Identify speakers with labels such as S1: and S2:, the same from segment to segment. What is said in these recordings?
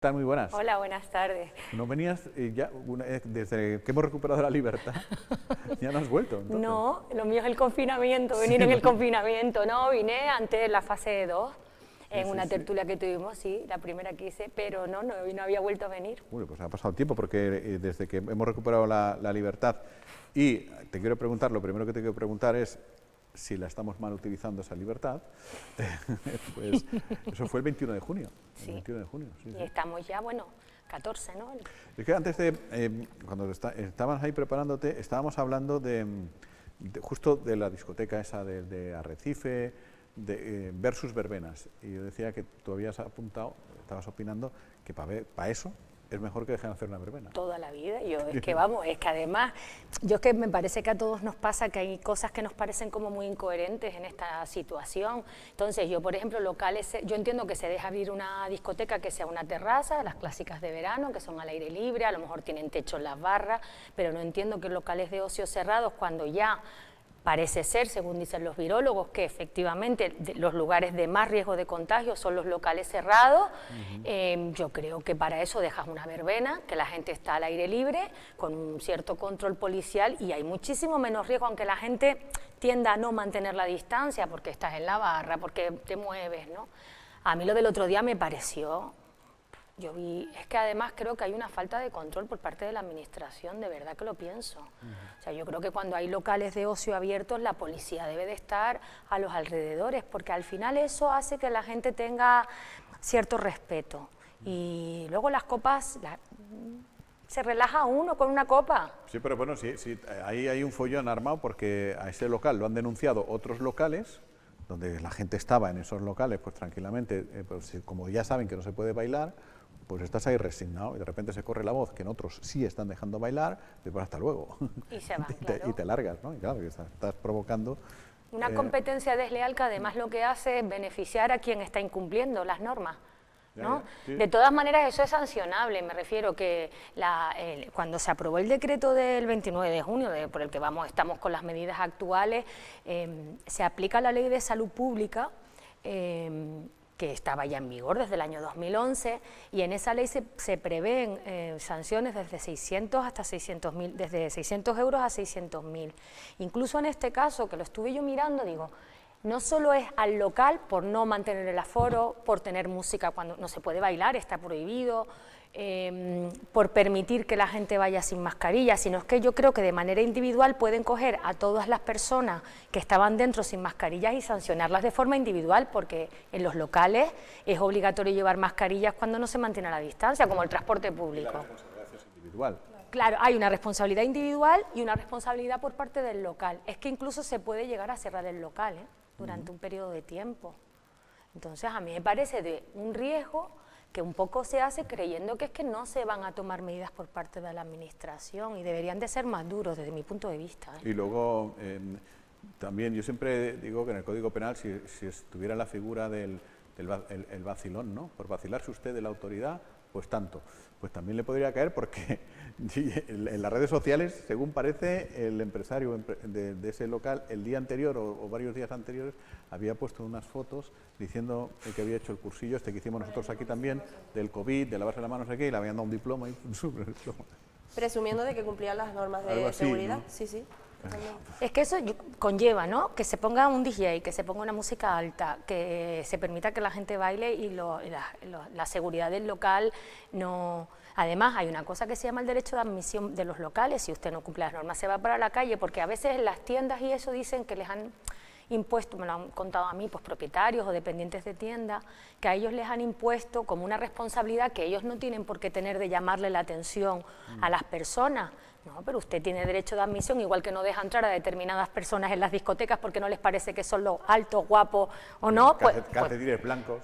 S1: Están muy buenas.
S2: Hola, buenas tardes.
S1: ¿No venías desde que hemos recuperado la libertad? ¿Ya no has vuelto? Entonces.
S2: No, lo mío es el confinamiento, venir en el confinamiento. No, vine antes de la fase 2, en una tertulia que tuvimos, sí, la primera que hice, pero no había vuelto a venir.
S1: Bueno, pues ha pasado tiempo, porque desde que hemos recuperado la libertad, y te quiero preguntar, lo primero que te quiero preguntar es si la estamos mal utilizando esa libertad. Pues eso fue el 21 de junio.
S2: Sí.
S1: El 21 de junio, sí,
S2: Y
S1: sí.
S2: estamos ya, bueno, 14, ¿no?
S1: Es que antes cuando estabas ahí preparándote, estábamos hablando justo de la discoteca esa de Arrecife, versus verbenas. Y yo decía que tú habías apuntado, estabas opinando, que para eso es mejor que dejen hacer una verbena.
S2: Toda la vida, es que además, yo es que me parece que a todos nos pasa que hay cosas que nos parecen como muy incoherentes en esta situación. Entonces yo, por ejemplo, locales, yo entiendo que se deja abrir una discoteca que sea una terraza, las clásicas de verano, que son al aire libre, a lo mejor tienen techo en las barras, pero no entiendo que locales de ocio cerrados, cuando ya parece ser, según dicen los virólogos, que efectivamente los lugares de más riesgo de contagio son los locales cerrados. Yo creo que para eso dejas una verbena, que la gente está al aire libre, con un cierto control policial, y hay muchísimo menos riesgo, aunque la gente tienda a no mantener la distancia, porque estás en la barra, porque te mueves, ¿no? A mí lo del otro día me pareció... es que además creo que hay una falta de control por parte de la administración, de verdad que lo pienso. O sea, yo creo que cuando hay locales de ocio abiertos, la policía debe de estar a los alrededores, porque al final eso hace que la gente tenga cierto respeto. Y luego las copas, se relaja uno con una copa.
S1: Sí, pero bueno, sí, ahí hay un follón armado, porque a ese local lo han denunciado otros locales, donde la gente estaba en esos locales, pues tranquilamente, pues, como ya saben que no se puede bailar, pues estás ahí resignado, y de repente se corre la voz que en otros sí están dejando bailar, y después hasta luego.
S2: Y se van,
S1: y te largas, ¿no? Y claro, estás provocando...
S2: Una competencia desleal que además lo que hace es beneficiar a quien está incumpliendo las normas, ¿no?
S1: Sí.
S2: De todas maneras, eso es sancionable. Me refiero que cuando se aprobó el decreto del 29 de junio, por el que estamos con las medidas actuales, se aplica la Ley de Salud Pública, que estaba ya en vigor desde el año 2011, y en esa ley se prevén sanciones desde 600 hasta 600.000, desde 600 euros a 600.000. Incluso en este caso, que lo estuve yo mirando, digo, no solo es al local por no mantener el aforo, por tener música cuando no se puede bailar, está prohibido, por permitir que la gente vaya sin mascarilla, sino es que yo creo que de manera individual pueden coger a todas las personas que estaban dentro sin mascarillas y sancionarlas de forma individual, porque en los locales es obligatorio llevar mascarillas cuando no se mantiene la distancia, como el transporte público.
S1: Y la responsabilidad es individual.
S2: Claro, hay una responsabilidad individual y una responsabilidad por parte del local. Es que incluso se puede llegar a cerrar el local, durante un periodo de tiempo. Entonces, a mí me parece de un riesgo que un poco se hace creyendo que es que no se van a tomar medidas por parte de la administración, y deberían de ser más duros desde mi punto de vista.
S1: Y luego, también yo siempre digo que en el Código Penal, si estuviera la figura del vacilón, ¿no? Por vacilarse usted de la autoridad, pues tanto. Pues también le podría caer, porque en las redes sociales, según parece, el empresario de ese local, el día anterior o varios días anteriores, había puesto unas fotos diciendo que había hecho el cursillo que hicimos nosotros aquí también, del COVID, de lavarse la mano, no sé qué, y le habían dado un diploma.
S3: Presumiendo de que cumplían las normas de
S1: Algo así,
S3: seguridad,
S1: ¿no?
S3: Sí.
S2: Es que eso conlleva, ¿no?, que se ponga un DJ, que se ponga una música alta, que se permita que la gente baile, y la seguridad del local no... Además, hay una cosa que se llama el derecho de admisión de los locales. Si usted no cumple las normas, se va para la calle, porque a veces en las tiendas y eso dicen que les han impuesto, me lo han contado a mí, pues propietarios o dependientes de tiendas, que a ellos les han impuesto como una responsabilidad que ellos no tienen por qué tener, de llamarle la atención a las personas. No, pero usted tiene derecho de admisión, igual que no deja entrar a determinadas personas en las discotecas porque no les parece que son los altos, guapos o no.
S1: Calcetines blancos.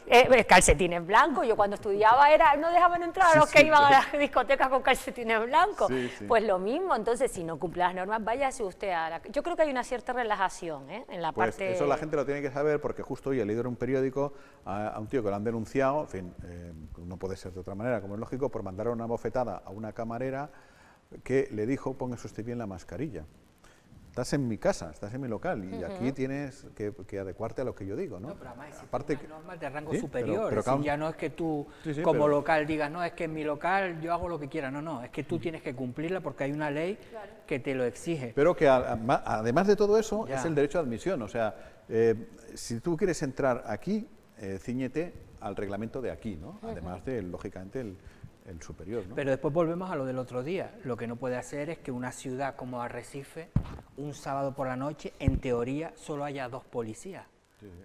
S2: Calcetines blancos. Yo cuando estudiaba no dejaban entrar a los que iban a las discotecas con calcetines blancos. Pues lo mismo. Entonces, si no cumple las normas, váyase usted a la... Yo creo que hay una cierta relajación, en la
S1: pues
S2: parte...
S1: Eso la gente lo tiene que saber, porque justo hoy he leído en un periódico a un tío que lo han denunciado, en fin, no puede ser de otra manera, como es lógico, por mandar una bofetada a una camarera que le dijo: póngase usted bien la mascarilla. estás en mi casa, estás en mi local y aquí tienes que adecuarte a lo que yo digo, ¿no?
S4: No, pero además existen
S1: Aparte
S4: unas normas de rango
S1: sí,
S4: superior,
S1: pero
S4: es decir, ya no es que tú
S1: Sí,
S4: como
S1: pero-
S4: local digas, no, es que en mi local yo hago lo que quiera, no, es que tú tienes que cumplirla porque hay una ley que te lo exige.
S1: Pero que además de todo eso
S4: Ya.
S1: es el derecho de admisión, o sea, si tú quieres entrar aquí, cíñete al reglamento de aquí, ¿no? Además de, lógicamente, el superior, ¿no?
S4: Pero después volvemos a lo del otro día. Lo que no puede hacer es que una ciudad como Arrecife, un sábado por la noche, en teoría, solo haya 2 policías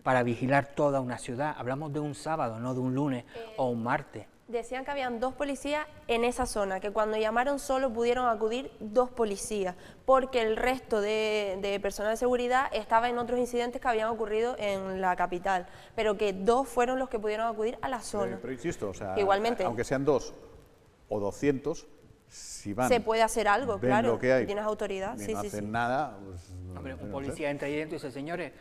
S4: para vigilar toda una ciudad. Hablamos de un sábado, no de un lunes o un martes.
S3: Decían que habían 2 policías en esa zona, que cuando llamaron solo pudieron acudir 2 policías, porque el resto de personal de seguridad estaba en otros incidentes que habían ocurrido en la capital, pero que 2 fueron los que pudieron acudir a la zona.
S1: Pero insisto, o sea,
S3: Igualmente.
S1: aunque sean 2 o 200, si van,
S3: Se puede hacer algo,
S1: ven
S3: claro,
S1: lo que hay,
S3: si tienes autoridad,
S1: y
S3: sí,
S1: no
S3: sí,
S1: hacen
S3: sí.
S1: nada, pues,
S4: Hombre,
S1: no
S4: un
S1: sé.
S4: policía entra ahí dentro y dice, señores,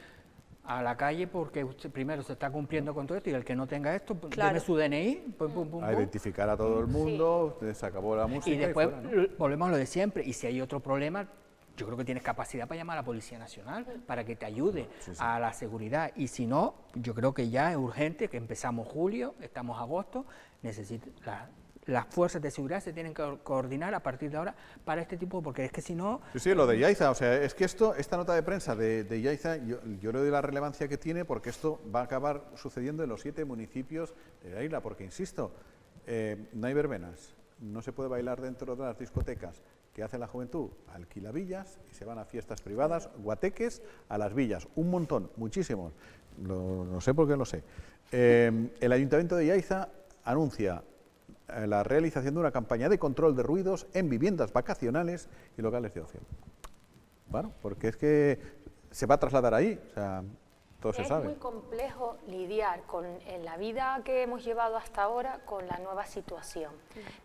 S4: a la calle porque usted primero se está cumpliendo con todo esto y el que no tenga esto, pues,
S3: Claro.
S4: deme su DNI, pum, pum, pum,
S1: A
S4: pum.
S1: identificar a todo el mundo, se acabó la música
S4: Y después
S1: fuera, ¿no?
S4: volvemos a lo de siempre. Y si hay otro problema, yo creo que tienes capacidad para llamar a la Policía Nacional para que te ayude a la seguridad. Y si no, yo creo que ya es urgente, que empezamos julio, estamos agosto, las fuerzas de seguridad se tienen que coordinar a partir de ahora para este tipo, porque es que si no,
S1: Sí, sí, lo de Yaiza, o sea, es que esta nota de prensa de Yaiza, yo le doy la relevancia que tiene porque esto va a acabar sucediendo en los 7 municipios de la isla, porque insisto, no hay verbenas, no se puede bailar dentro de las discotecas que hace la juventud, alquila villas y se van a fiestas privadas, guateques, a las villas, un montón, muchísimos, lo sé porque lo sé. El Ayuntamiento de Yaiza anuncia la realización de una campaña de control de ruidos en viviendas vacacionales y locales de ocio. Bueno, porque es que se va a trasladar ahí, o sea, todo se
S2: Es
S1: sabe.
S2: muy complejo lidiar en la vida que hemos llevado hasta ahora con la nueva situación.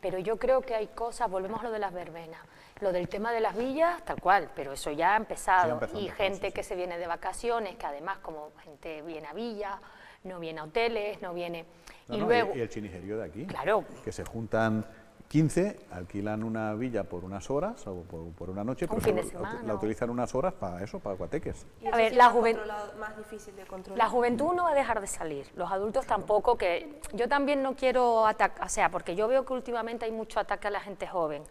S2: Pero yo creo que hay cosas, volvemos a lo de las verbenas, lo del tema de las villas, tal cual, pero eso ya ha empezado. Y gente que se viene de vacaciones, que además como gente viene a villas, no viene a hoteles, no viene...
S1: No,
S2: y
S1: no,
S2: luego...
S1: y el chinigerío de aquí,
S2: Claro.
S1: que se juntan 15, alquilan una villa por unas horas o por una noche,
S2: Un
S1: pero
S2: fin de
S1: solo
S2: semana.
S1: la utilizan unas horas para eso, para guateques.
S3: Y
S2: A
S3: eso
S2: ver,
S3: sí
S2: la
S3: es más
S2: juven-
S3: controlado, más difícil de controlar.
S2: La juventud no va a dejar de salir, los adultos tampoco, que yo también no quiero atacar, o sea, porque yo veo que últimamente hay mucho ataque a la gente joven.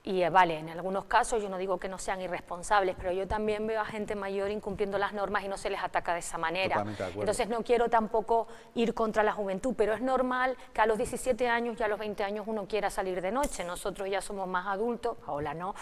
S2: Y vale, en algunos casos yo no digo que no sean irresponsables, pero yo también veo a gente mayor incumpliendo las normas y no se les ataca de esa manera.
S1: Totalmente de acuerdo.
S2: Entonces no quiero tampoco ir contra la juventud, pero es normal que a los 17 años y a los 20 años uno quiera salir de noche. Nosotros ya somos más adultos, Paola no,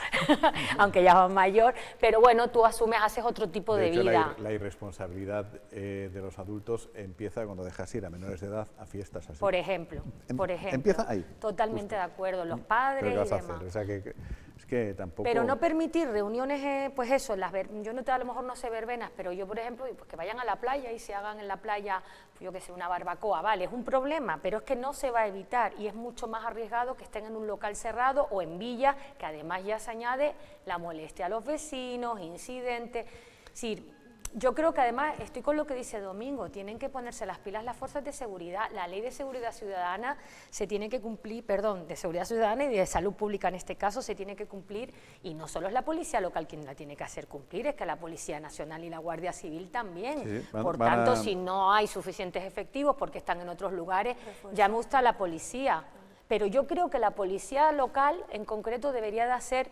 S2: aunque ya va mayor, pero bueno, tú asumes, haces otro tipo de
S1: hecho,
S2: vida.
S1: la irresponsabilidad de los adultos empieza cuando dejas ir a menores de edad a fiestas así.
S2: Por ejemplo,
S1: Empieza ahí.
S2: Totalmente de acuerdo, los
S1: ¿Pero
S2: padres
S1: qué
S2: y
S1: vas a
S2: demás.
S1: hacer? O sea, que es que tampoco...
S2: Pero no permitir reuniones, pues eso, yo no, a lo mejor no sé verbenas, pero yo, por ejemplo, pues que vayan a la playa y se hagan en la playa, pues yo qué sé, una barbacoa, vale, es un problema, pero es que no se va a evitar y es mucho más arriesgado que estén en un local cerrado o en villa, que además ya se añade la molestia a los vecinos, incidentes. Es decir, yo creo que además, estoy con lo que dice Domingo, tienen que ponerse las pilas las fuerzas de seguridad, la ley de seguridad ciudadana se tiene que cumplir, perdón, de seguridad ciudadana y de salud pública en este caso se tiene que cumplir, y no solo es la policía local quien la tiene que hacer cumplir, es que la Policía Nacional y la Guardia Civil también.
S1: Sí,
S2: Por
S1: van
S2: tanto,
S1: a-
S2: si no hay suficientes efectivos porque están en otros lugares, llame usted a la policía. Pero yo creo que la policía local en concreto debería de hacer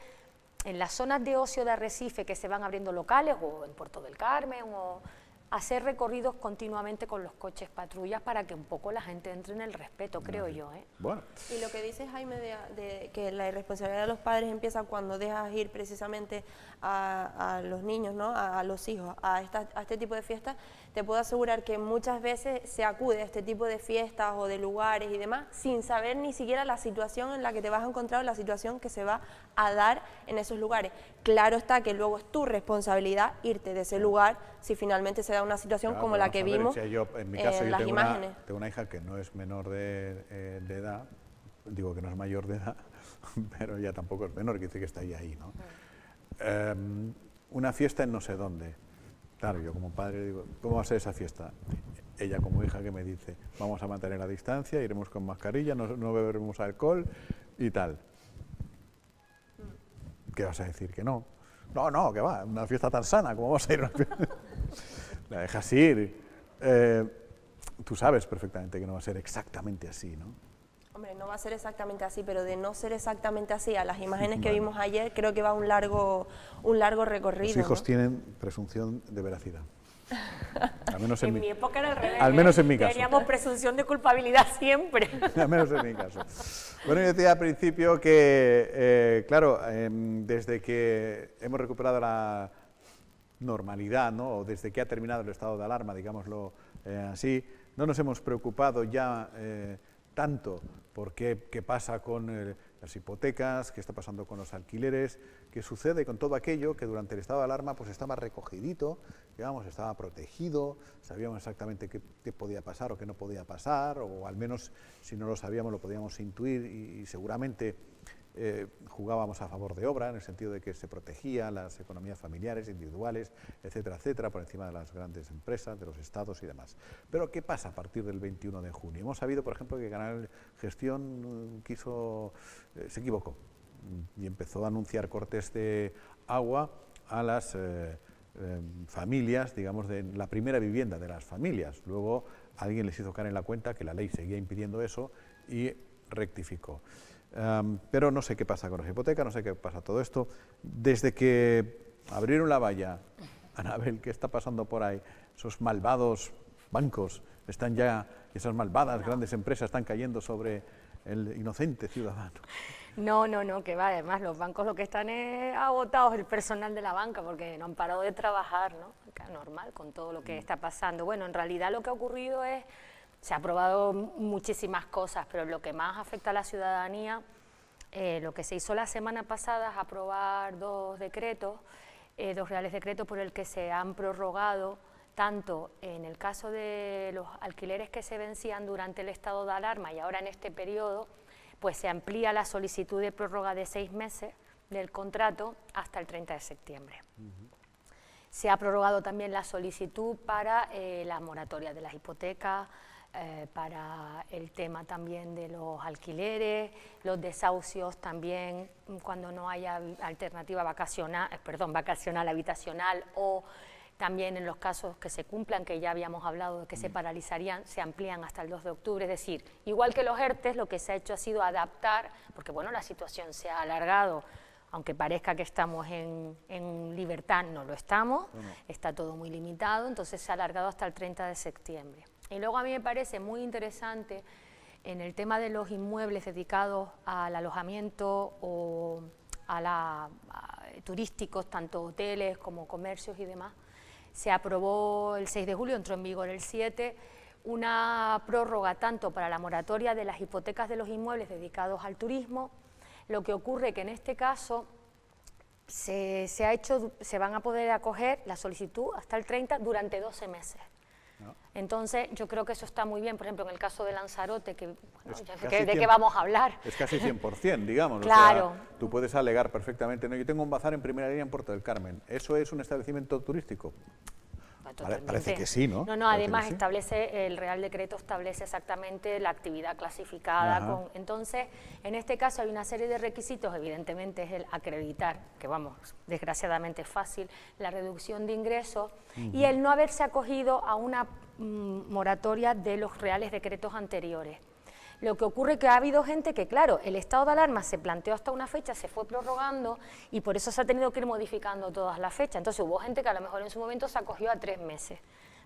S2: en las zonas de ocio de Arrecife que se van abriendo locales, o en Puerto del Carmen, o hacer recorridos continuamente con los coches patrullas para que un poco la gente entre en el respeto, creo yo.
S1: Bueno,
S3: Y lo que dice Jaime de que la irresponsabilidad de los padres empieza cuando dejas ir precisamente a los niños, ¿no? a los hijos, a este tipo de fiestas, te puedo asegurar que muchas veces se acude a este tipo de fiestas o de lugares y demás sin saber ni siquiera la situación en la que te vas a encontrar o la situación que se va a dar en esos lugares. Claro está que luego es tu responsabilidad irte de ese lugar si finalmente se da una situación
S1: claro,
S3: como
S1: pero
S3: la que
S1: vamos a ver,
S3: vimos
S1: si yo, en mi caso, yo
S3: las
S1: tengo
S3: imágenes.
S1: tengo una hija que no es menor de edad, digo que no es mayor de edad, pero ya tampoco es menor, que dice que está ahí, ¿no? Una fiesta en no sé dónde. Claro, yo como padre digo, ¿cómo va a ser esa fiesta? Ella como hija que me dice, vamos a mantener la distancia, iremos con mascarilla, no beberemos alcohol y tal. ¿Qué vas a decir? Que no. No, no, que va, una fiesta tan sana, ¿cómo vamos a ir a una fiesta? La dejas ir. Tú sabes perfectamente que no va a ser exactamente así, ¿no?
S3: Hombre, no va a ser exactamente así, pero de no ser exactamente así a las imágenes que vimos ayer, creo que va un largo recorrido.
S1: Los hijos
S3: ¿no?
S1: tienen presunción de veracidad. Al menos
S2: En mi época era al revés.
S1: Al menos en mi caso.
S2: Teníamos presunción de culpabilidad siempre.
S1: Al menos en mi caso. Bueno, yo decía al principio que, claro, desde que hemos recuperado la normalidad, ¿no? O desde que ha terminado el estado de alarma, digámoslo así, no nos hemos preocupado ya tanto por qué pasa con las hipotecas, qué está pasando con los alquileres, qué sucede con todo aquello que durante el estado de alarma pues estaba recogidito, digamos, estaba protegido, sabíamos exactamente qué podía pasar o qué no podía pasar, o al menos si no lo sabíamos lo podíamos intuir y seguramente jugábamos a favor de obra, en el sentido de que se protegía las economías familiares, individuales, etcétera, etcétera, por encima de las grandes empresas, de los estados y demás. Pero ¿qué pasa a partir del 21 de junio? Hemos sabido, por ejemplo, que Canal Gestión se equivocó y empezó a anunciar cortes de agua a las familias, digamos, de la primera vivienda de las familias. Luego alguien les hizo caer en la cuenta que la ley seguía impidiendo eso y rectificó. Pero no sé qué pasa con las hipotecas, no sé qué pasa todo esto. Desde que abrieron la valla, Anabel, ¿qué está pasando por ahí? Esos malvados bancos están ya, esas malvadas grandes empresas están cayendo sobre el inocente ciudadano.
S2: No, que va, además los bancos lo que están es agotados, el personal de la banca, porque no han parado de trabajar, ¿no? Normal, con todo lo que está pasando. Bueno, en realidad lo que ha ocurrido es, se ha aprobado muchísimas cosas, pero lo que más afecta a la ciudadanía, lo que se hizo la semana pasada es aprobar dos reales decretos por el que se han prorrogado, tanto en el caso de los alquileres que se vencían durante el estado de alarma y ahora en este periodo, pues se amplía la solicitud de prórroga de 6 meses del contrato hasta el 30 de septiembre. Se ha prorrogado también la solicitud para la moratoria de las hipotecas, para el tema también de los alquileres, los desahucios también cuando no haya alternativa vacacional habitacional, o también en los casos que se cumplan, que ya habíamos hablado de que se paralizarían, se amplían hasta el 2 de octubre, es decir, igual que los ERTES, lo que se ha hecho ha sido adaptar, porque bueno, la situación se ha alargado, aunque parezca que estamos en libertad, no lo estamos, está todo muy limitado, entonces se ha alargado hasta el 30 de septiembre. Y luego a mí me parece muy interesante en el tema de los inmuebles dedicados al alojamiento o turísticos, tanto hoteles como comercios y demás. Se aprobó el 6 de julio, entró en vigor el 7, una prórroga tanto para la moratoria de las hipotecas de los inmuebles dedicados al turismo. Lo que ocurre que en este caso se van a poder acoger la solicitud hasta el 30 durante 12 meses. Entonces, yo creo que eso está muy bien, por ejemplo, en el caso de Lanzarote, que bueno, ya sé de qué vamos a hablar.
S1: Es casi 100%, digamos.
S2: Claro.
S1: O sea, tú puedes alegar perfectamente, no, yo tengo un bazar en primera línea en Puerto del Carmen, ¿eso es un establecimiento turístico? Parece que sí, ¿no?
S2: No, además el Real Decreto establece exactamente la actividad clasificada. Entonces, en este caso hay una serie de requisitos, evidentemente es el acreditar, que vamos, desgraciadamente es fácil, la reducción de ingresos y el no haberse acogido a una moratoria de los Reales Decretos anteriores. Lo que ocurre es que ha habido gente que, claro, el estado de alarma se planteó hasta una fecha, se fue prorrogando y por eso se ha tenido que ir modificando todas las fechas. Entonces hubo gente que a lo mejor en su momento se acogió a 3 meses,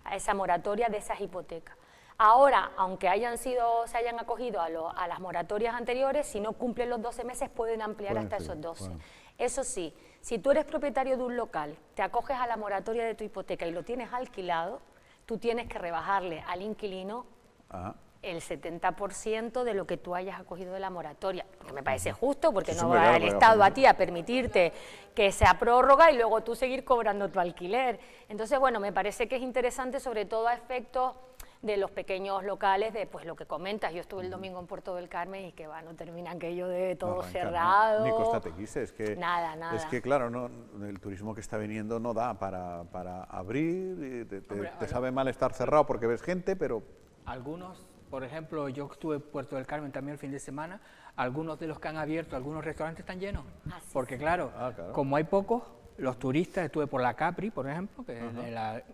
S2: a esa moratoria de esas hipotecas. Ahora, aunque se hayan acogido a las moratorias anteriores, si no cumplen los 12 meses pueden ampliar hasta esos 12. Bueno. Eso sí, si tú eres propietario de un local, te acoges a la moratoria de tu hipoteca y lo tienes alquilado, tú tienes que rebajarle al inquilino el 70% de lo que tú hayas acogido de la moratoria, que me parece justo, porque no va el Estado a ti a permitirte que sea prórroga y luego tú seguir cobrando tu alquiler. Entonces, bueno, me parece que es interesante, sobre todo a efectos de los pequeños locales, de pues lo que comentas. Yo estuve el domingo en Puerto del Carmen y que no termina aquello de todo cerrado.
S1: Ni Costa Tequise, es que
S2: nada.
S1: Es que claro, el turismo que está viniendo no da para abrir, te sabe mal estar cerrado porque ves gente, pero
S4: algunos. Por ejemplo, yo estuve en Puerto del Carmen también el fin de semana, algunos de los que han abierto, algunos restaurantes están llenos, porque claro, como hay pocos, los turistas, estuve por la Capri, por ejemplo, que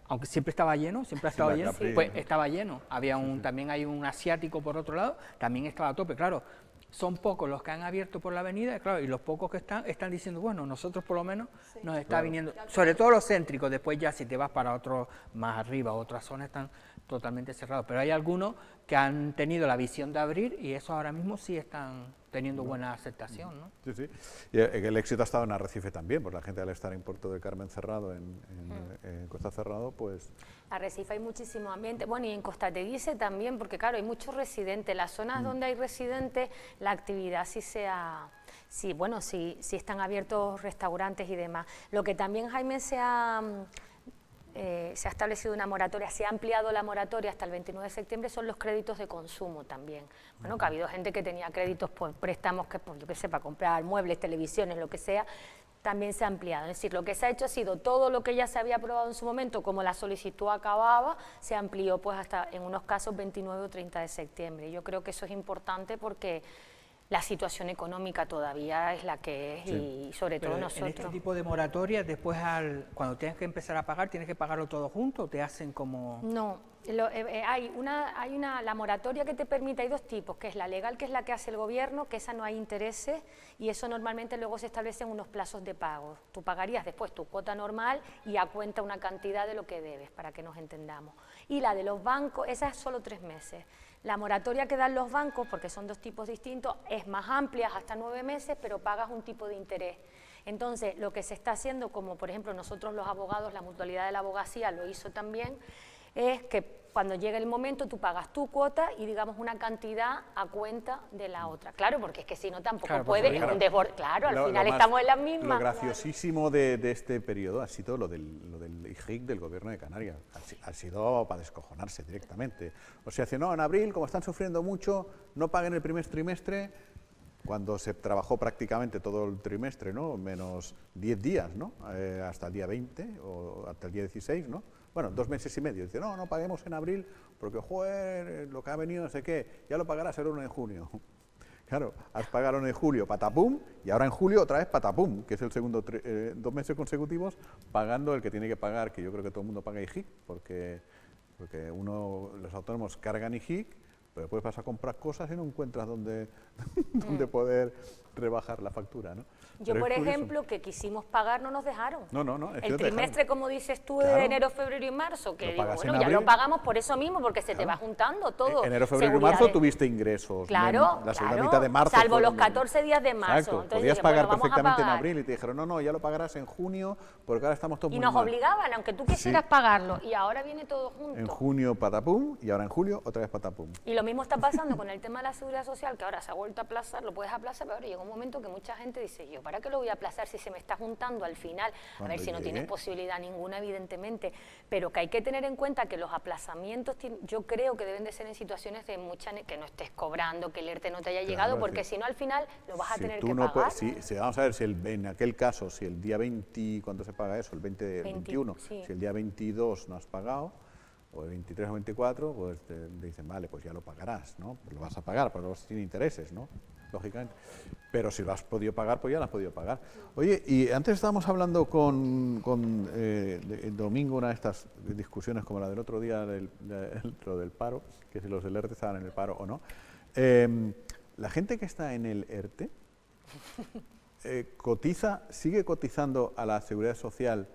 S4: aunque siempre estaba lleno, siempre ha estado lleno,
S1: Capri,
S4: pues estaba lleno. Había también hay un asiático por otro lado, también estaba a tope, claro. Son pocos los que han abierto por la avenida, claro, y los pocos que están diciendo, bueno, nosotros por lo menos nos está viniendo, sobre todo los céntricos, después ya si te vas para otros más arriba, otras zonas están totalmente cerrados, pero hay algunos que han tenido la visión de abrir y eso ahora mismo sí están teniendo buena aceptación, ¿no?
S1: Sí, sí. Y el éxito ha estado en Arrecife también, pues la gente al estar en Puerto del Carmen cerrado, en Costa cerrado, pues...
S2: Arrecife hay muchísimo ambiente, bueno, y en Costa Teguise también, porque claro, hay muchos residentes. Las zonas donde hay residentes, la actividad sí están abiertos restaurantes y demás. Lo que también, Jaime, se ha establecido una moratoria, se ha ampliado la moratoria hasta el 29 de septiembre, son los créditos de consumo también. Bueno, que ha habido gente que tenía créditos por préstamos, que yo qué sé, para comprar muebles, televisiones, lo que sea, también se ha ampliado. Es decir, lo que se ha hecho ha sido todo lo que ya se había aprobado en su momento, como la solicitud acababa, se amplió pues hasta, en unos casos, 29 o 30 de septiembre. Yo creo que eso es importante porque la situación económica todavía es la que es y sobre todo nosotros.
S4: En este tipo de moratorias, después cuando tienes que empezar a pagar, ¿tienes que pagarlo todo junto o te hacen como...?
S2: No, la moratoria que te permite, hay dos tipos, que es la legal, que es la que hace el gobierno, que esa no hay intereses y eso normalmente luego se establecen unos plazos de pago. Tú pagarías después tu cuota normal y a cuenta una cantidad de lo que debes, para que nos entendamos. Y la de los bancos, esa es solo 3 meses. La moratoria que dan los bancos, porque son dos tipos distintos, es más amplia, hasta 9 meses, pero pagas un tipo de interés. Entonces, lo que se está haciendo, como por ejemplo nosotros los abogados, la Mutualidad de la Abogacía lo hizo también, es que cuando llegue el momento tú pagas tu cuota y digamos una cantidad a cuenta de la otra. Claro, porque es que si no tampoco puede, es un desborde. Claro, al final estamos en las mismas.
S1: Lo graciosísimo de este periodo ha sido lo del IGIC del Gobierno de Canarias. Ha sido para descojonarse directamente. O sea, no, en abril, como están sufriendo mucho, no paguen el primer trimestre, cuando se trabajó prácticamente todo el trimestre, ¿no? Menos 10 días, ¿no? Hasta el día 20 o hasta el día 16, ¿no? Bueno, 2 meses y medio. Dice, no paguemos en abril porque, joder, lo que ha venido no sé qué, ya lo pagarás el 1 de junio. Claro, has pagado en julio, patapum, y ahora en julio otra vez patapum, que es el segundo 2 meses consecutivos pagando el que tiene que pagar, que yo creo que todo el mundo paga IGIC, porque los autónomos cargan IGIC, pero después vas a comprar cosas y no encuentras dónde poder rebajar la factura, ¿no?
S2: Yo, por ejemplo, que quisimos pagar, no nos dejaron.
S1: No.
S2: El trimestre, como dices tú,
S1: claro,
S2: de enero, febrero y marzo, que digo, bueno, ya
S1: lo
S2: pagamos por eso mismo, porque se te va juntando todo.
S1: Enero, febrero y marzo tuviste ingresos.
S2: Claro,
S1: la segunda mitad de marzo.
S2: Salvo los 14 días de marzo.
S1: Exacto,
S2: Entonces
S1: podías
S2: dije,
S1: pagar
S2: bueno,
S1: perfectamente en abril y te dijeron, no, ya lo pagarás en junio, porque ahora estamos todos
S2: y
S1: muy
S2: nos
S1: mal.
S2: obligaban, aunque tú quisieras pagarlo, y ahora viene todo junto.
S1: En junio patapum, y ahora en julio otra vez patapum.
S2: Y lo mismo está pasando con el tema de la seguridad social, que ahora se ha vuelto a aplazar, lo puedes aplazar, pero ahora llega un momento que mucha gente dice, yo, ¿para qué lo voy a aplazar si se me está juntando al final? A ver, si no tienes posibilidad ninguna, evidentemente, pero que hay que tener en cuenta que los aplazamientos, yo creo que deben de ser en situaciones de que no estés cobrando, que el ERTE no te haya llegado, porque si no, al final lo vas a tener que pagar.
S1: Vamos a ver, en aquel caso, si el día 20, ¿cuándo se paga eso? El 21,
S2: sí.
S1: Si el día 22 no has pagado, o el 23 o 24, pues te dicen, vale, pues ya lo pagarás, ¿no? Pues lo vas a pagar, pero sin intereses, ¿no? Lógicamente. Pero si lo has podido pagar, pues ya lo has podido pagar. Oye, y antes estábamos hablando con el domingo, una de estas discusiones como la del otro día, lo del paro, que si los del ERTE estaban en el paro o no. La gente que está en el ERTE sigue cotizando a la Seguridad Social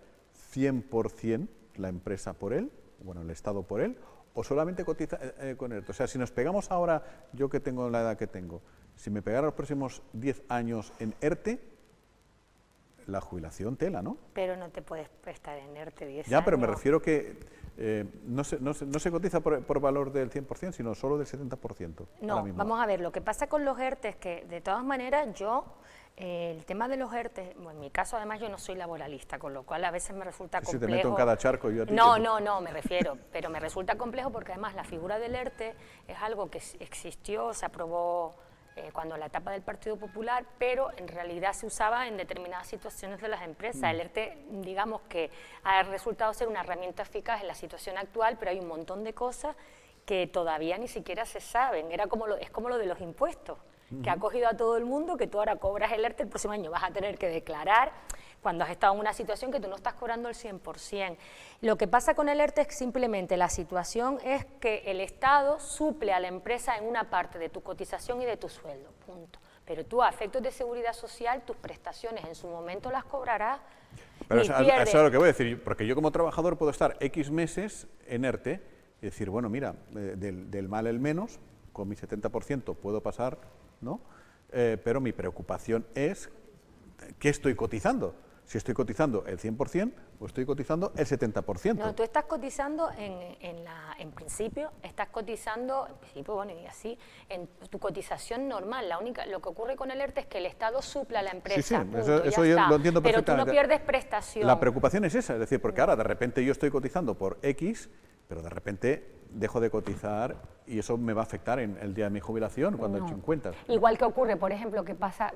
S1: 100%, la empresa por él, bueno, el Estado por él, o solamente cotiza con ERTE. O sea, si nos pegamos ahora, yo que tengo la edad que tengo, si me pegara los próximos 10 años en ERTE, la jubilación tela, ¿no?
S2: Pero no te puedes prestar en ERTE 10 años.
S1: Ya, pero me refiero que no se cotiza por valor del 100%, sino solo del 70%.
S2: No, vamos a ver, lo que pasa con los ERTE es que, de todas maneras, el tema de los ERTE, bueno, en mi caso además yo no soy laboralista, con lo cual a veces me resulta complejo.
S1: Si te meto en cada charco yo a ti...
S2: No, me refiero, pero me resulta complejo porque además la figura del ERTE es algo que existió, se aprobó cuando la etapa del Partido Popular, pero en realidad se usaba en determinadas situaciones de las empresas. El ERTE, digamos que ha resultado ser una herramienta eficaz en la situación actual, pero hay un montón de cosas que todavía ni siquiera se saben. Es como lo de los impuestos, que ha cogido a todo el mundo, que tú ahora cobras el ERTE, el próximo año vas a tener que declarar. cuando has estado en una situación que tú no estás cobrando el 100%. Lo que pasa con el ERTE es que simplemente la situación es que el Estado suple a la empresa en una parte de tu cotización y de tu sueldo, punto. Pero tú, a efectos de seguridad social, tus prestaciones en su momento las cobrarás.
S1: Pero eso es lo que voy a decir, porque yo como trabajador puedo estar X meses en ERTE y decir, bueno, mira, del mal el menos, con mi 70% puedo pasar, ¿no? Pero mi preocupación es ¿qué estoy cotizando? Si estoy cotizando el 100% o estoy cotizando el 70%.
S2: No, tú estás cotizando en principio, bueno, y así, en tu cotización normal. Lo que ocurre con el ERTE es que el Estado supla a la empresa,
S1: sí,
S2: punto,
S1: eso yo lo entiendo perfectamente.
S2: Pero tú no pierdes prestación.
S1: La preocupación es esa, es decir, porque ahora de repente yo estoy cotizando por X, pero de repente dejo de cotizar y eso me va a afectar en el día de mi jubilación cuando echen cuentas.
S2: Igual que ocurre, por ejemplo, que pasa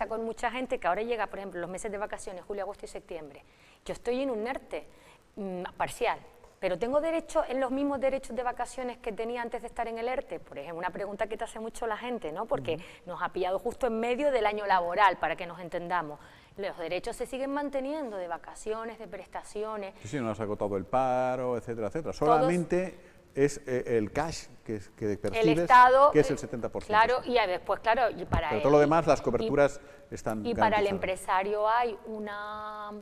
S2: con mucha gente que ahora llega, por ejemplo, los meses de vacaciones, julio, agosto y septiembre. Yo estoy en un ERTE parcial, pero tengo derecho en los mismos derechos de vacaciones que tenía antes de estar en el ERTE. Por ejemplo, una pregunta que te hace mucho la gente, ¿no? Porque nos ha pillado justo en medio del año laboral, para que nos entendamos. Los derechos se siguen manteniendo de vacaciones, de prestaciones.
S1: Sí, no has agotado el paro, etcétera, etcétera. Solamente es el cash que percibes,
S2: el Estado,
S1: que es el 70%.
S2: Claro, y después, claro, y para
S1: pero todo lo demás, las coberturas están
S2: Y para el
S1: garantizadas.
S2: empresario hay una...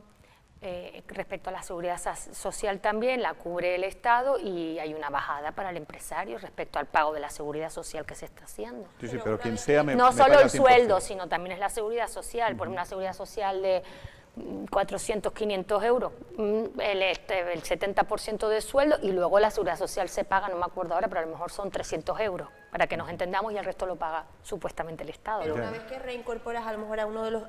S2: respecto a la seguridad social también, la cubre el Estado y hay una bajada para el empresario respecto al pago de la seguridad social que se está haciendo.
S1: Sí, sí, pero quien sea me
S2: No solo
S1: paga
S2: el
S1: 100%.
S2: sueldo, sino también es la seguridad social, por una seguridad social de 400, 500 euros, el 70% de sueldo y luego la seguridad social se paga, no me acuerdo ahora, pero a lo mejor son 300 euros, para que nos entendamos, y el resto lo paga supuestamente el Estado.
S3: Pero una vez que reincorporas a lo mejor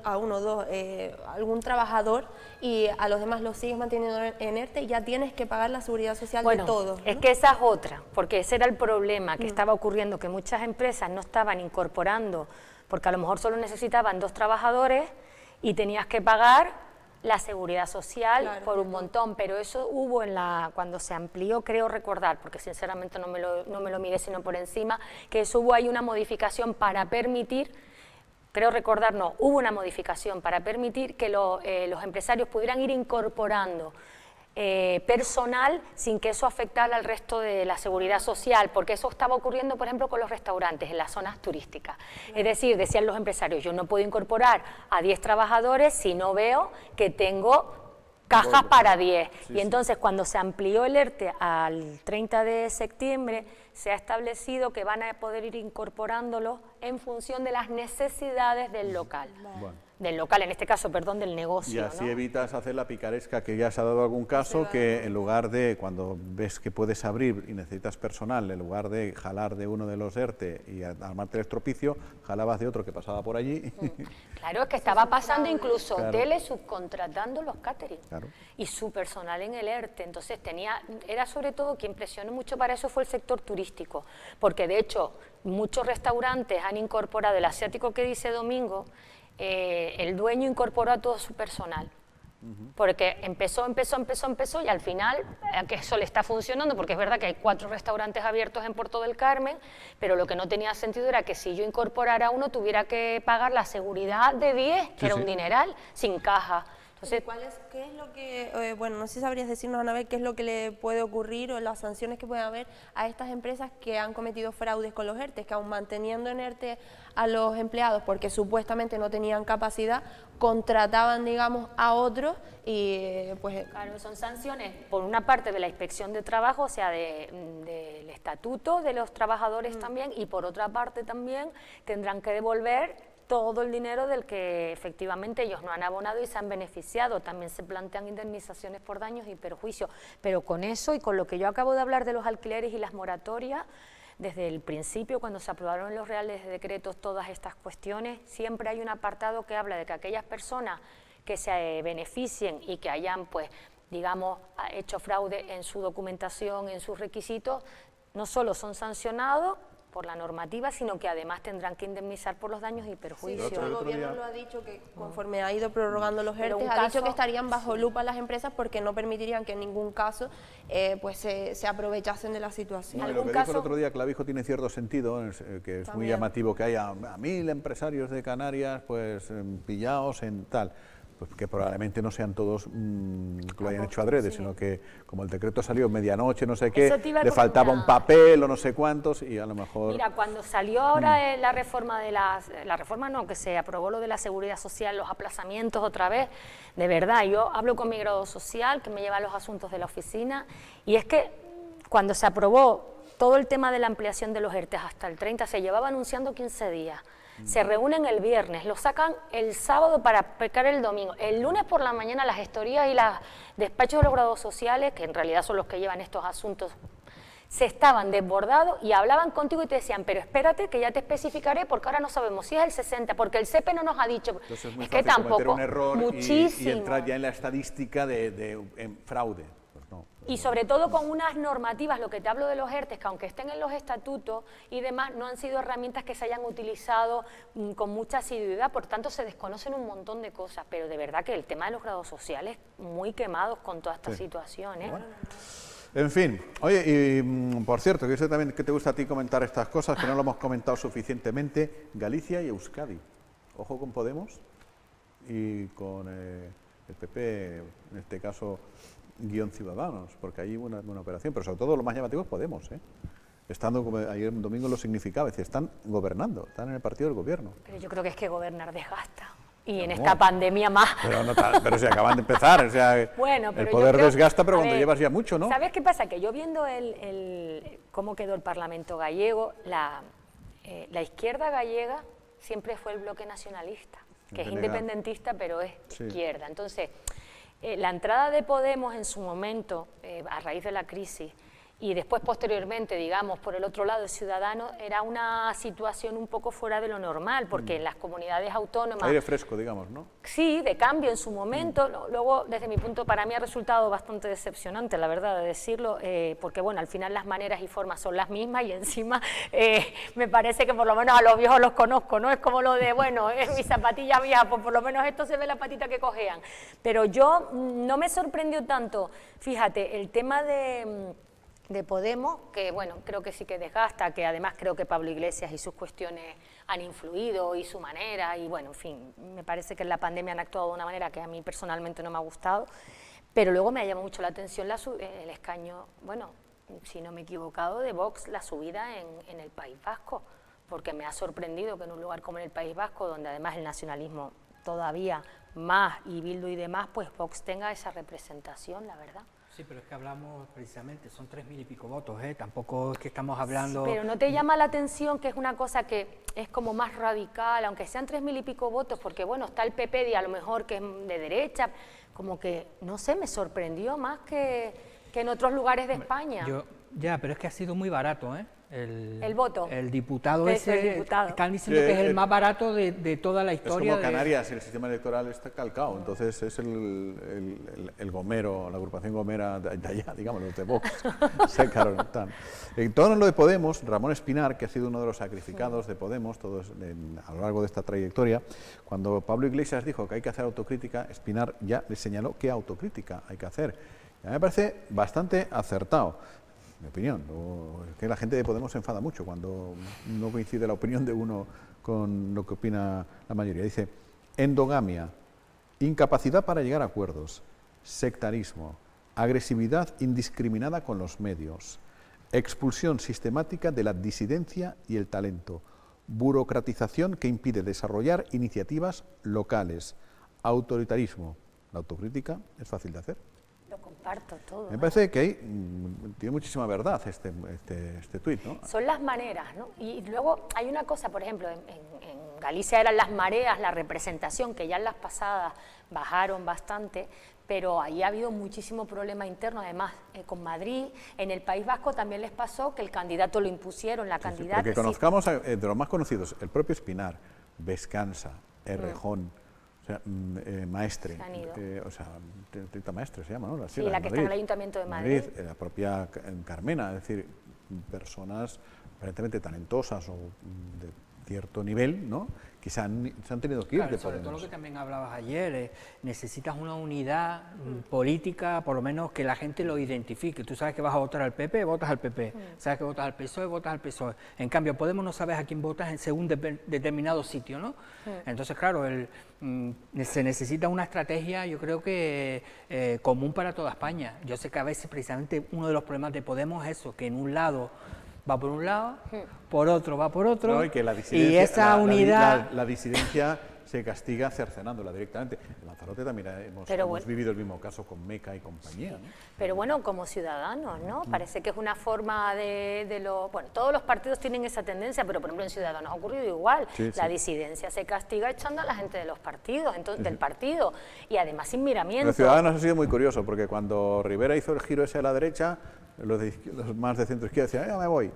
S3: algún trabajador y a los demás los sigues manteniendo en ERTE, ya tienes que pagar la seguridad social de todos, ¿no?
S2: Es que esa es otra, porque ese era el problema que estaba ocurriendo, que muchas empresas no estaban incorporando, porque a lo mejor solo necesitaban 2 trabajadores y tenías que pagar la seguridad social por un montón, pero eso hubo cuando se amplió, creo recordar, porque sinceramente no me lo miré sino por encima, que eso hubo ahí una modificación para permitir, creo recordar, no, hubo una modificación para permitir que los empresarios pudieran ir incorporando personal sin que eso afectara al resto de la seguridad social, porque eso estaba ocurriendo, por ejemplo, con los restaurantes en las zonas turísticas. Es decir, decían los empresarios, yo no puedo incorporar a 10 trabajadores si no veo que tengo cajas para 10. Y entonces, cuando se amplió el ERTE al 30 de septiembre, se ha establecido que van a poder ir incorporándolo en función de las necesidades del local. Del local, en este caso, perdón, del negocio.
S1: Y así
S2: ¿no?
S1: evitas hacer la picaresca, que ya se ha dado algún caso, que en lugar de, cuando ves que puedes abrir y necesitas personal, en lugar de jalar de uno de los ERTE y armarte el estropicio, jalabas de otro que pasaba por allí.
S2: Claro, es que estaba pasando incluso
S1: Claro.
S2: hoteles subcontratando los catering
S1: Claro.
S2: y su personal en el ERTE. Entonces era sobre todo, quien presionó mucho para eso fue el sector turístico, porque de hecho muchos restaurantes han incorporado, el asiático que dice Domingo, el dueño incorporó a todo su personal, porque empezó y al final, que eso le está funcionando, porque es verdad que hay 4 restaurantes abiertos en Puerto del Carmen, pero lo que no tenía sentido era que si yo incorporara uno tuviera que pagar la seguridad de 10, que era un dineral, sin caja. Entonces,
S3: ¿Qué es lo que, bueno, no sé si sabrías decirnos, Anabel, qué es lo que le puede ocurrir o las sanciones que pueden haber a estas empresas que han cometido fraudes con los ERTE, que aún manteniendo en ERTE a los empleados porque supuestamente no tenían capacidad, contrataban, digamos, a otros y pues...
S2: Claro, son sanciones, por una parte de la inspección de trabajo, o sea, del estatuto de los trabajadores también, y por otra parte también tendrán que devolver todo el dinero del que efectivamente ellos no han abonado y se han beneficiado. También se plantean indemnizaciones por daños y perjuicios, pero con eso y con lo que yo acabo de hablar de los alquileres y las moratorias, desde el principio, cuando se aprobaron los reales decretos todas estas cuestiones, siempre hay un apartado que habla de que aquellas personas que se beneficien y que hayan, pues, digamos, hecho fraude en su documentación, en sus requisitos, no solo son sancionados por la normativa, sino que además tendrán que indemnizar por los daños y perjuicios.
S3: Sí, el gobierno lo ha dicho, que conforme ha ido prorrogando los
S2: Pero
S3: ERTE,
S2: un
S3: ha dicho
S2: caso-
S3: que estarían bajo lupa las empresas porque no permitirían que en ningún caso pues se aprovechasen de la situación.
S1: No, y lo
S2: ¿Algún
S1: que dijo el
S2: caso?
S1: otro día Clavijo tiene cierto sentido, que es muy
S3: También.
S1: llamativo que haya a 1000 empresarios de Canarias pues pillados en tal. pues que probablemente no sean todos que lo hayan hecho adrede, sino que como el decreto salió medianoche, no sé qué, le faltaba un papel o no sé cuántos y a lo mejor...
S2: Mira, cuando salió ahora la reforma que se aprobó lo de la seguridad social, los aplazamientos otra vez, de verdad, yo hablo con mi grado social, que me lleva los asuntos de la oficina, y es que cuando se aprobó todo el tema de la ampliación de los ERTE hasta el 30, se llevaba anunciando 15 días. Se reúnen el viernes, lo sacan el sábado para aplicar el domingo. El lunes por la mañana las gestorías y los despachos de los grados sociales, que en realidad son los que llevan estos asuntos, se estaban desbordados y hablaban contigo y te decían, pero espérate que ya te especificaré porque ahora no sabemos si es el 60, porque el CEPE no nos ha dicho.
S1: Entonces es muy
S2: es
S1: fácil
S2: que tampoco,
S1: cometer un error
S2: muchísimo.
S1: y entrar ya en la estadística de fraude. Pues no.
S2: Y sobre todo con unas normativas, lo que te hablo de los ERTE, que aunque estén en los estatutos y demás, no han sido herramientas que se hayan utilizado con mucha asiduidad, por tanto se desconocen un montón de cosas, pero de verdad que el tema de los grados sociales, muy quemados con toda esta situación.
S1: Bueno. En fin, oye, y por cierto, que yo sé también que te gusta a ti comentar estas cosas, que no lo hemos comentado suficientemente, Galicia y Euskadi. Ojo con Podemos y con el PP, en este caso, guión Ciudadanos, porque ahí hubo una operación, pero sobre todo lo más llamativo es Podemos, estando, como ayer domingo lo significaba, es decir, están gobernando, están en el partido del gobierno.
S2: Pero yo creo que es que gobernar desgasta. Y en esta pandemia más.
S1: Pero si acaban de empezar, o sea,
S2: bueno, pero
S1: el poder
S2: creo,
S1: desgasta, pero cuando llevas ya mucho, ¿no?
S2: ¿Sabes qué pasa? Que yo viendo cómo quedó el Parlamento gallego, la izquierda gallega siempre fue el bloque nacionalista, que es independentista, pero es izquierda. Entonces, la entrada de Podemos en su momento, a raíz de la crisis, y después posteriormente, digamos, por el otro lado de Ciudadanos, era una situación un poco fuera de lo normal, porque en las comunidades autónomas...
S1: Aire fresco, digamos, ¿no?
S2: Sí, de cambio en su momento. Luego, desde mi punto, para mí ha resultado bastante decepcionante, la verdad, de decirlo, porque, bueno, al final las maneras y formas son las mismas y encima me parece que por lo menos a los viejos los conozco, ¿no? Es como lo de, bueno, es mi zapatilla vieja, pues por lo menos esto se ve la patita que cojean. Pero yo no me sorprendió tanto, fíjate, el tema de Podemos, que bueno, creo que sí que desgasta, que además creo que Pablo Iglesias y sus cuestiones han influido y su manera, y bueno, en fin, me parece que en la pandemia han actuado de una manera que a mí personalmente no me ha gustado, pero luego me ha llamado mucho la atención el escaño, bueno, si no me he equivocado, de Vox, la subida en el País Vasco, porque me ha sorprendido que en un lugar como en el País Vasco, donde además el nacionalismo todavía más y Bildu y demás, pues Vox tenga esa representación, la verdad.
S4: Sí, pero es que hablamos precisamente, son 3.000 y pico votos, tampoco es que estamos hablando...
S2: Pero ¿no te llama la atención que es una cosa que es como más radical, aunque sean 3.000 y pico votos, porque bueno, está el PP y a lo mejor que es de derecha, como que, no sé, me sorprendió más que en otros lugares de España?
S4: Ya, pero es que ha sido muy barato,
S2: el voto.
S4: El diputado ese, están diciendo que es el más barato de toda la historia.
S1: Es como Canarias, el sistema electoral está calcado, entonces es el Gomero, la agrupación Gomera de allá, digamos, los de Vox, En todo lo de Podemos, Ramón Espinar, que ha sido uno de los sacrificados de Podemos a lo largo de esta trayectoria, cuando Pablo Iglesias dijo que hay que hacer autocrítica, Espinar ya le señaló qué autocrítica hay que hacer. Y a mí me parece bastante acertado. Mi opinión, es que la gente de Podemos se enfada mucho cuando no coincide la opinión de uno con lo que opina la mayoría. Dice, endogamia, incapacidad para llegar a acuerdos, sectarismo, agresividad indiscriminada con los medios, expulsión sistemática de la disidencia y el talento, burocratización que impide desarrollar iniciativas locales, autoritarismo. La autocrítica es fácil de hacer.
S2: Lo comparto todo.
S1: Me parece que tiene muchísima verdad este tuit, ¿no?
S2: Son las maneras, ¿no? Y luego hay una cosa, por ejemplo, en Galicia eran las mareas, la representación, que ya en las pasadas bajaron bastante, pero ahí ha habido muchísimo problema interno, además con Madrid, en el País Vasco también les pasó que el candidato lo impusieron, la candidata...
S1: Porque conozcamos de los más conocidos, el propio Espinar, Vescansa, Errejón, Maestre, o sea, 30 Maestres se llama, ¿no?
S2: Sí, la que está en el Ayuntamiento de Madrid.
S1: La propia Carmena, es decir, personas aparentemente talentosas o cierto nivel, ¿no?, que se han tenido que ir
S4: Claro,
S1: de
S4: sobre todo
S1: Podemos.
S4: lo que también hablabas ayer, necesitas una unidad política, por lo menos que la gente lo identifique. Tú sabes que vas a votar al PP, votas al PP. Sabes que votas al PSOE, votas al PSOE. En cambio, Podemos no sabes a quién votas en según determinado sitio, ¿no? Entonces, claro, se necesita una estrategia, yo creo que común para toda España. Yo sé que a veces precisamente uno de los problemas de Podemos es eso, que en un lado va por un lado, por otro va por otro,
S1: No, y que la
S4: y
S1: disidencia,
S4: esa unidad...
S1: la disidencia se castiga cercenándola directamente. En Lanzarote también hemos vivido el mismo caso con Meca y compañía, ¿no?
S2: Pero bueno, como ciudadanos, ¿no? Parece que es una forma bueno, todos los partidos tienen esa tendencia, pero por ejemplo en Ciudadanos ha ocurrido igual.
S1: Sí,
S2: la
S1: sí.
S2: disidencia se castiga echando a la gente de los partidos, entonces, del partido, y además sin miramiento.
S1: Los Ciudadanos ha sido muy curioso, porque cuando Rivera hizo el giro ese a la derecha, los más de centro izquierda decían, ya me voy.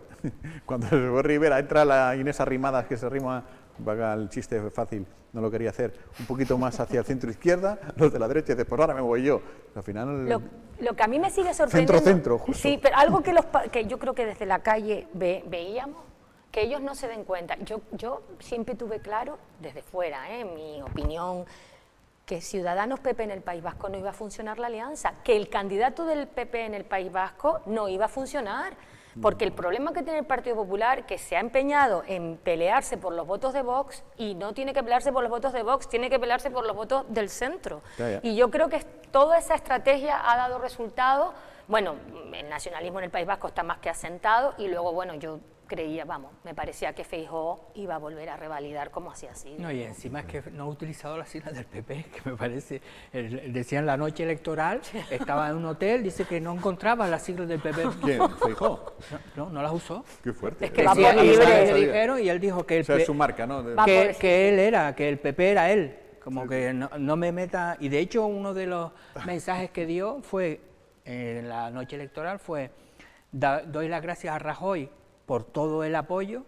S1: Cuando se fue Rivera, entra la Inés Arrimadas, que se rima, vaga el chiste fácil, no lo quería hacer, un poquito más hacia el centro izquierda, los de la derecha dicen, pues ahora me voy yo. Al final...
S2: Lo que a mí me sigue sorprendiendo...
S1: Centro, justo.
S2: Sí, pero algo que yo creo que desde la calle veíamos, que ellos no se den cuenta. Yo siempre tuve claro, desde fuera, en mi opinión, que Ciudadanos PP en el País Vasco no iba a funcionar la alianza, que el candidato del PP en el País Vasco no iba a funcionar, porque el problema que tiene el Partido Popular, que se ha empeñado en pelearse por los votos de Vox, y no tiene que pelearse por los votos de Vox, tiene que pelearse por los votos del centro.
S1: Ya.
S2: Y yo creo que toda esa estrategia ha dado resultado. Bueno, el nacionalismo en el País Vasco está más que asentado, y luego, bueno, yo creía, me parecía que Feijóo iba a volver a revalidar como hacía así.
S4: No, y encima es que no ha utilizado las siglas del PP, que me parece, decían la noche electoral, estaba en un hotel, dice que no encontraba las siglas del PP.
S1: ¿Quién? ¿Feijóo?
S4: No las usó.
S1: Qué fuerte.
S2: Es que va
S4: Decía,
S2: por
S4: y
S2: libre.
S4: le dijeron, y él dijo que
S1: O sea, es su marca, ¿no?
S4: que él era, que el PP era él, como que no me meta... Y de hecho uno de los mensajes que dio fue, en la noche electoral, fue, doy las gracias a Rajoy por todo el apoyo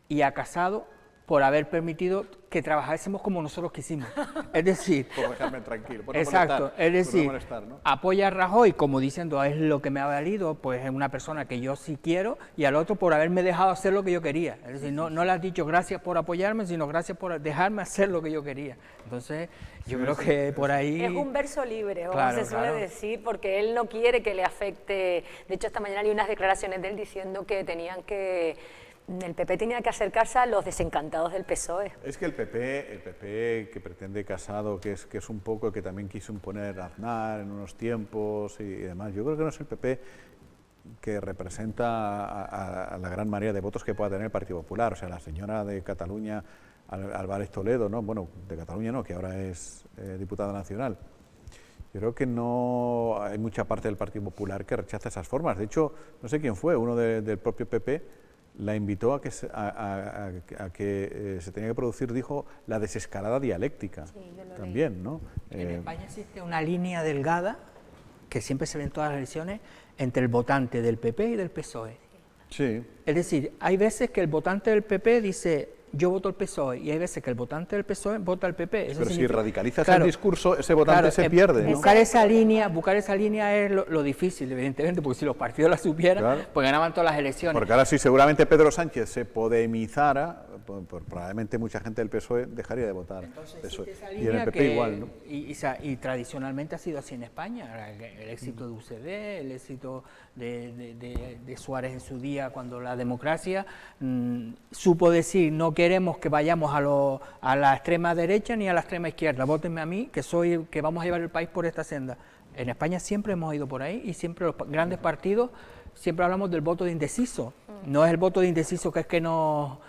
S4: y a Casado por haber permitido que trabajásemos como nosotros quisimos. Es decir,
S1: Por dejarme tranquilo, por no
S4: exacto,
S1: molestar,
S4: es decir,
S1: por no molestar, ¿no?
S4: apoya a Rajoy como diciendo es lo que me ha valido, pues es una persona que yo sí quiero, y al otro por haberme dejado hacer lo que yo quería. Es decir, no le has dicho gracias por apoyarme, sino gracias por dejarme hacer lo que yo quería. Entonces, yo creo que por ahí...
S2: Es un verso libre, como
S4: Claro,
S2: se suele
S4: claro.
S2: decir, porque él no quiere que le afecte. De hecho, esta mañana hay unas declaraciones de él diciendo que el PP tenía que acercarse a los desencantados del PSOE.
S1: Es que el PP que pretende Casado, que es un poco el que también quiso imponer Aznar en unos tiempos y demás, yo creo que no es el PP que representa a la gran mayoría de votos que pueda tener el Partido Popular. O sea, la señora de Cataluña, Álvarez Toledo, ¿no? Bueno, de Cataluña no, que ahora es diputada nacional. Yo creo que no hay mucha parte del Partido Popular que rechaza esas formas. De hecho, no sé quién fue, uno del propio PP la invitó a que se tenía que producir, dijo, la desescalada dialéctica.
S2: Sí, yo lo
S1: también, ¿no?
S4: En España existe una línea delgada que siempre se ve en todas las elecciones entre el votante del PP y del PSOE.
S1: Sí.
S4: Es decir, hay veces que el votante del PP dice yo voto al PSOE, y hay veces que el votante del PSOE vota al PP. Eso
S1: Pero si
S4: significa-
S1: radicalizas
S4: Claro,
S1: el discurso, ese votante se pierde, ¿no?
S4: Buscar esa línea es lo difícil, evidentemente, porque si los partidos la supieran,
S1: Claro.
S4: pues ganaban todas las elecciones.
S1: Porque ahora sí, seguramente Pedro Sánchez se podemizara, probablemente mucha gente del PSOE dejaría de votar.
S4: Entonces,
S1: PSOE.
S4: existe esa
S1: Y en el
S4: línea
S1: PP
S4: que-
S1: igual, ¿no?
S4: y tradicionalmente ha sido así en España. El éxito de UCD, el éxito de Suárez en su día, cuando la democracia supo decir no queremos que vayamos a la extrema derecha ni a la extrema izquierda, vótenme a mí, que vamos a llevar el país por esta senda. En España siempre hemos ido por ahí, y siempre los grandes partidos, siempre hablamos del voto de indeciso. No es el voto de indeciso que es que no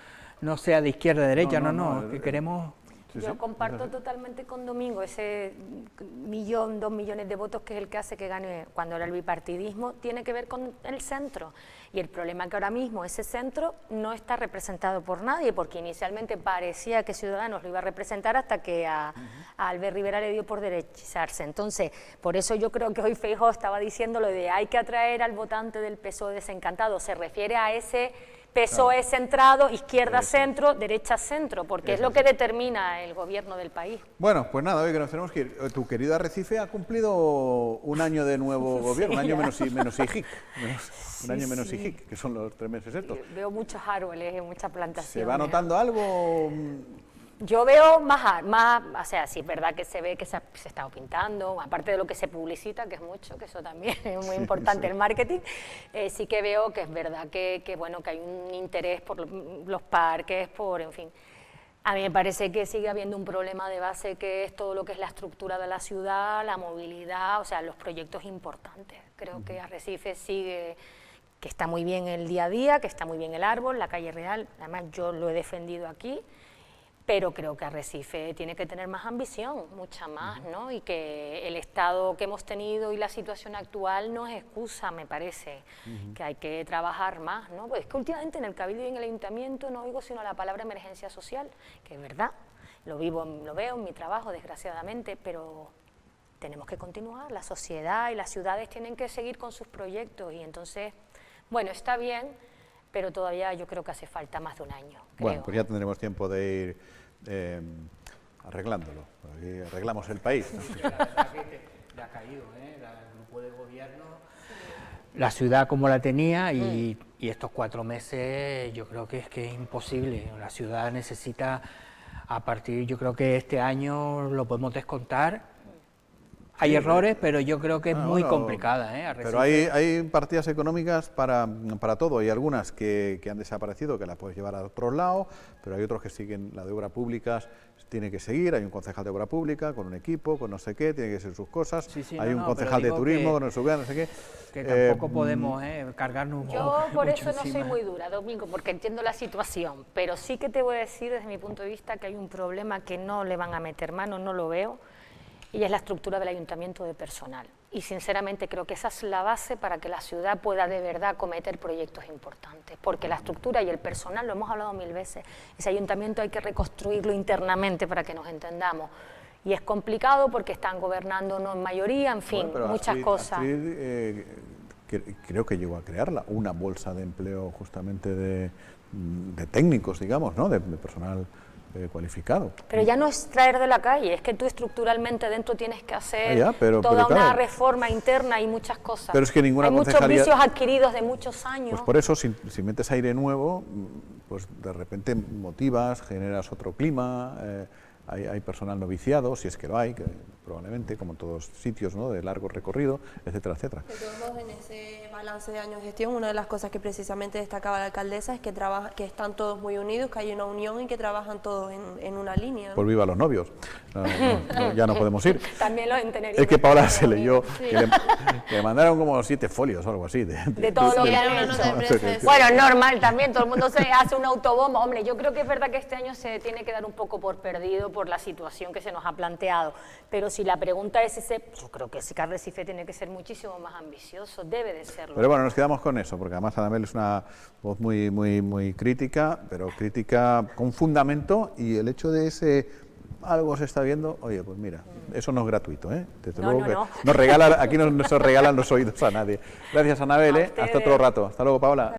S4: sea de izquierda a derecha, no, que queremos...
S1: Sí,
S2: Yo
S1: sí.
S2: comparto totalmente con Domingo ese 1, 2 millones de votos que es el que hace que gane cuando era el bipartidismo, tiene que ver con el centro. Y el problema es que ahora mismo ese centro no está representado por nadie, porque inicialmente parecía que Ciudadanos lo iba a representar hasta que a Albert Rivera le dio por derechizarse. Entonces, por eso yo creo que hoy Feijóo estaba diciendo lo de hay que atraer al votante del PSOE desencantado. Se refiere a ese PSOE centrado, izquierda centro, derecha centro, porque es lo que determina el gobierno del país.
S1: Bueno, pues nada, hoy que nos tenemos que ir. Tu querido Arrecife ha cumplido un año de nuevo gobierno, un año menos IJIC, un año menos IJIC, que son los 3 meses estos.
S2: Veo muchos árboles y muchas plantaciones.
S1: ¿Se va notando algo?
S2: Yo veo más, o sea, sí es verdad que se ve que se ha estado pintando, aparte de lo que se publicita, que es mucho, que eso también es muy importante, el marketing, sí que veo que es verdad bueno, que hay un interés por los parques, en fin. A mí me parece que sigue habiendo un problema de base, que es todo lo que es la estructura de la ciudad, la movilidad, o sea, los proyectos importantes. Creo que Arrecife sigue, que está muy bien el día a día, que está muy bien el árbol, la calle Real, además yo lo he defendido aquí, pero creo que Arrecife tiene que tener más ambición, mucha más, ¿no? Y que el estado que hemos tenido y la situación actual no es excusa, me parece, que hay que trabajar más, ¿no? Pues es que últimamente en el Cabildo y en el Ayuntamiento no oigo sino la palabra emergencia social, que es verdad, lo veo en mi trabajo, desgraciadamente, pero tenemos que continuar, la sociedad y las ciudades tienen que seguir con sus proyectos y entonces, bueno, está bien, pero todavía yo creo que hace falta más de un año.
S1: Bueno, pues ya tendremos tiempo de ir arreglándolo. Aquí arreglamos el país, ¿no?
S4: La verdad que le ha caído, el grupo de gobierno, la ciudad como la tenía y estos 4 meses yo creo que es imposible. La ciudad necesita, yo creo que este año lo podemos descontar. Hay errores, pero yo creo que es muy complicada.
S1: Pero hay partidas económicas para todo. Hay algunas que han desaparecido, que las puedes llevar a otros lados, pero hay otros que siguen. La de obra pública tiene que seguir. Hay un concejal de obra pública con un equipo, con no sé qué, tiene que ser sus cosas. Hay un concejal de turismo con no sé qué.
S4: Que tampoco podemos cargarnos.
S2: Yo por eso no soy muy dura, Domingo, porque entiendo la situación, pero sí que te voy a decir desde mi punto de vista que hay un problema que no le van a meter mano, no lo veo, y es la estructura del ayuntamiento de personal. Y sinceramente creo que esa es la base para que la ciudad pueda de verdad acometer proyectos importantes, porque la estructura y el personal, lo hemos hablado 1000 veces, ese ayuntamiento hay que reconstruirlo internamente para que nos entendamos. Y es complicado porque están gobernando no en mayoría, en fin, muchas cosas.
S1: Creo que llegó a crearla, una bolsa de empleo justamente de técnicos, digamos, ¿no? de personal cualificado.
S2: Pero ya no es traer de la calle, es que tú estructuralmente dentro tienes que hacer
S1: toda
S2: una reforma interna y muchas cosas.
S1: Pero es que ninguna
S2: hay muchos vicios adquiridos de muchos años.
S1: Pues por eso, si metes aire nuevo, pues de repente motivas, generas otro clima, hay personal no viciado, si es que lo hay, que probablemente, como en todos sitios, ¿no? de largo recorrido, etcétera, etcétera.
S3: De todos modos, en ese balance de año de gestión, una de las cosas que precisamente destacaba la alcaldesa es que están todos muy unidos, que hay una unión y que trabajan todos en una línea, ¿no?
S1: Pues viva los novios, ya no podemos ir.
S2: También los en Tenerife.
S1: Es que Paula se leyó, que le mandaron como 7 folios o algo así.
S2: De todo lo que han hecho. Bueno, es normal también, todo el mundo se hace un autobombo. Hombre, yo creo que es verdad que este año se tiene que dar un poco por perdido por la situación que se nos ha planteado, pero si la pregunta es ese, yo creo que Arrecife tiene que ser muchísimo más ambicioso, debe de serlo.
S1: Pero bueno, nos quedamos con eso, porque además Anabel es una voz muy crítica, pero crítica con fundamento, y el hecho de ese algo se está viendo, oye, pues mira, eso no es gratuito, ¿eh? Desde luego que nos regala, aquí no se regalan los oídos a nadie. Gracias, Anabel, hasta otro rato. Hasta luego, Paola.